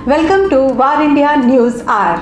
Welcome to VAR India News Hour.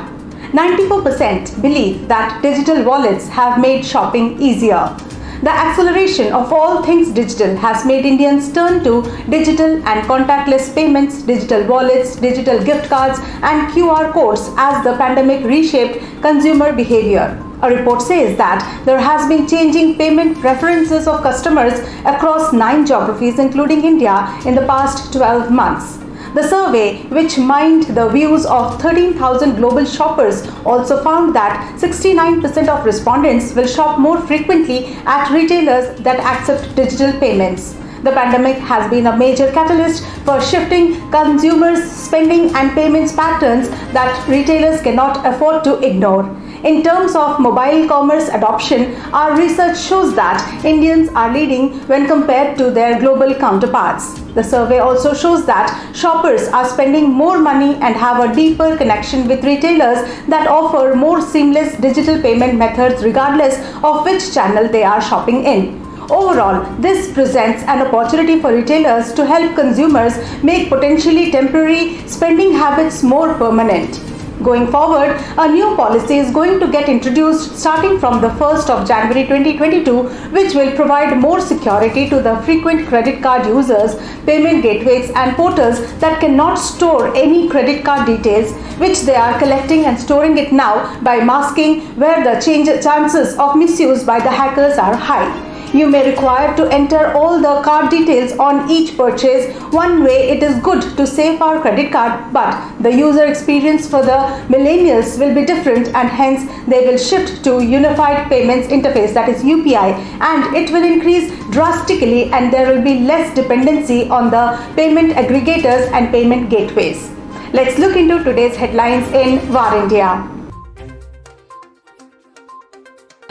94% believe that digital wallets have made shopping easier. The acceleration of all things digital has made Indians turn to digital and contactless payments, digital wallets, digital gift cards, and QR codes as the pandemic reshaped consumer behavior. A report says that there has been changing payment preferences of customers across 9 geographies, including India, in the past 12 months. The survey, which mined the views of 13,000 global shoppers, also found that 69% of respondents will shop more frequently at retailers that accept digital payments. The pandemic has been a major catalyst for shifting consumers' spending and payments patterns that retailers cannot afford to ignore. In terms of mobile commerce adoption, our research shows that Indians are leading when compared to their global counterparts. The survey also shows that shoppers are spending more money and have a deeper connection with retailers that offer more seamless digital payment methods regardless of which channel they are shopping in. Overall, this presents an opportunity for retailers to help consumers make potentially temporary spending habits more permanent. Going forward, a new policy is going to get introduced starting from the 1st of January 2022, which will provide more security to the frequent credit card users, payment gateways and portals that cannot store any credit card details, which they are collecting and storing it now by masking, where the chances of misuse by the hackers are high. You may require to enter all the card details on each purchase. One way it is good to save our credit card, but the user experience for the millennials will be different, and hence they will shift to Unified Payments Interface, that is UPI, and it will increase drastically and there will be less dependency on the payment aggregators and payment gateways. Let's look into today's headlines in VAR India.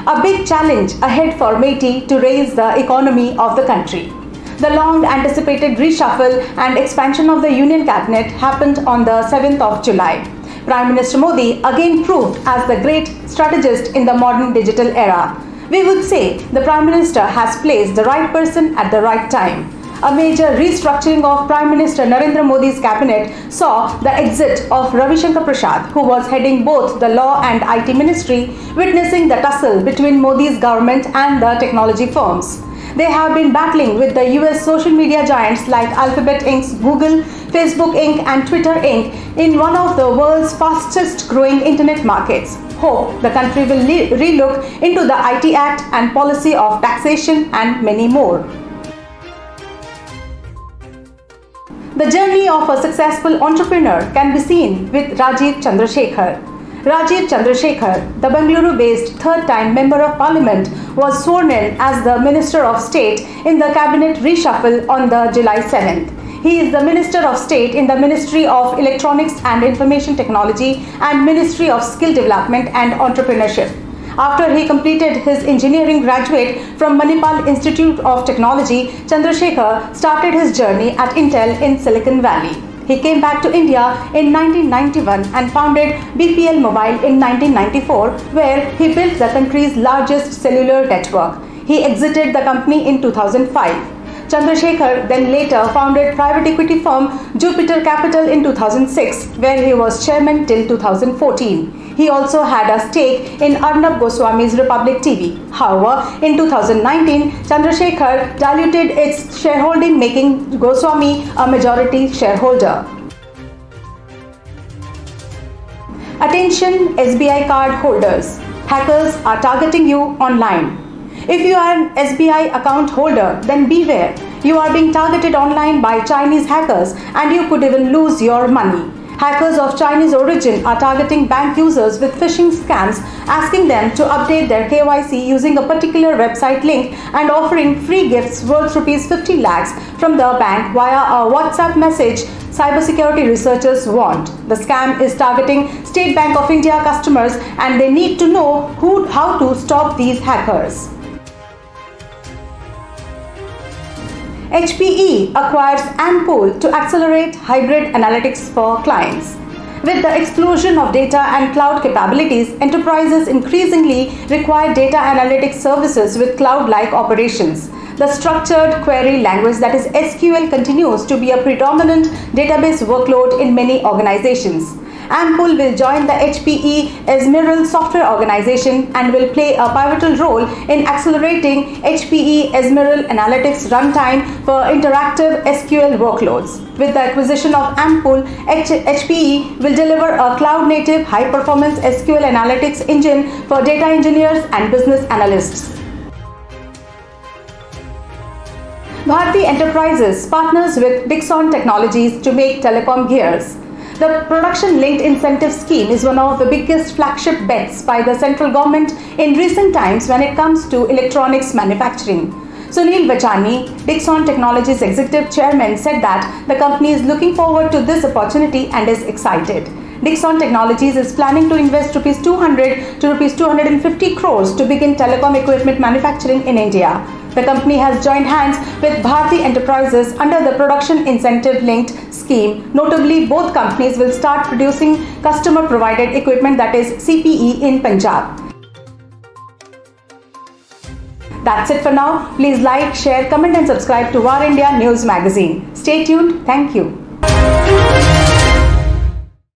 A big challenge ahead for MeitY to raise the economy of the country. The long-anticipated reshuffle and expansion of the Union Cabinet happened on the 7th of July. Prime Minister Modi again proved as the great strategist in the modern digital era. We would say the Prime Minister has placed the right person at the right time. A major restructuring of Prime Minister Narendra Modi's cabinet saw the exit of Ravi Shankar Prasad, who was heading both the Law and IT Ministry, witnessing the tussle between Modi's government and the technology firms. They have been battling with the US social media giants like Alphabet Inc.'s Google, Facebook Inc. and Twitter Inc. in one of the world's fastest growing internet markets. Hope the country will relook into the IT Act and policy of taxation and many more. The journey of a successful entrepreneur can be seen with Rajiv Chandrasekhar. Rajiv Chandrasekhar, the Bengaluru-based third-time Member of Parliament, was sworn in as the Minister of State in the Cabinet reshuffle on the July 7th. He is the Minister of State in the Ministry of Electronics and Information Technology and Ministry of Skill Development and Entrepreneurship. After he completed his engineering graduate from Manipal Institute of Technology, Chandrasekhar started his journey at Intel in Silicon Valley. He came back to India in 1991 and founded BPL Mobile in 1994, where he built the country's largest cellular network. He exited the company in 2005. Chandrasekhar then later founded private equity firm Jupiter Capital in 2006, where he was chairman till 2014. He also had a stake in Arnab Goswami's Republic TV. However, in 2019, Chandrasekhar diluted its shareholding, making Goswami a majority shareholder. Attention SBI card holders. Hackers are targeting you online. If you are an SBI account holder, then beware. You are being targeted online by Chinese hackers and you could even lose your money. Hackers of Chinese origin are targeting bank users with phishing scams, asking them to update their KYC using a particular website link and offering free gifts worth Rs 50 lakhs from the bank via a WhatsApp message, cybersecurity researchers warned. The scam is targeting State Bank of India customers and they need to know how to stop these hackers. HPE acquires Ampool to accelerate hybrid analytics for clients. With the explosion of data and cloud capabilities, enterprises increasingly require data analytics services with cloud-like operations. The structured query language, that is SQL, continues to be a predominant database workload in many organizations. Ampool will join the HPE Ezmeral software organization and will play a pivotal role in accelerating HPE Ezmeral Analytics runtime for interactive SQL workloads. With the acquisition of Ampool, HPE will deliver a cloud-native, high-performance SQL analytics engine for data engineers and business analysts. Bharti Enterprises partners with Dixon Technologies to make telecom gears. The production-linked incentive scheme is one of the biggest flagship bets by the central government in recent times when it comes to electronics manufacturing. Sunil Bachani, Dixon Technologies Executive Chairman, said that the company is looking forward to this opportunity and is excited. Dixon Technologies is planning to invest rupees 200 to rupees 250 crores to begin telecom equipment manufacturing in India. The company has joined hands with Bharti Enterprises under the Production Incentive Linked Scheme. Notably, both companies will start producing customer provided equipment, that is CPE, in Punjab. That's it for now. Please like, share, comment and subscribe to War India News Magazine. Stay tuned. Thank you.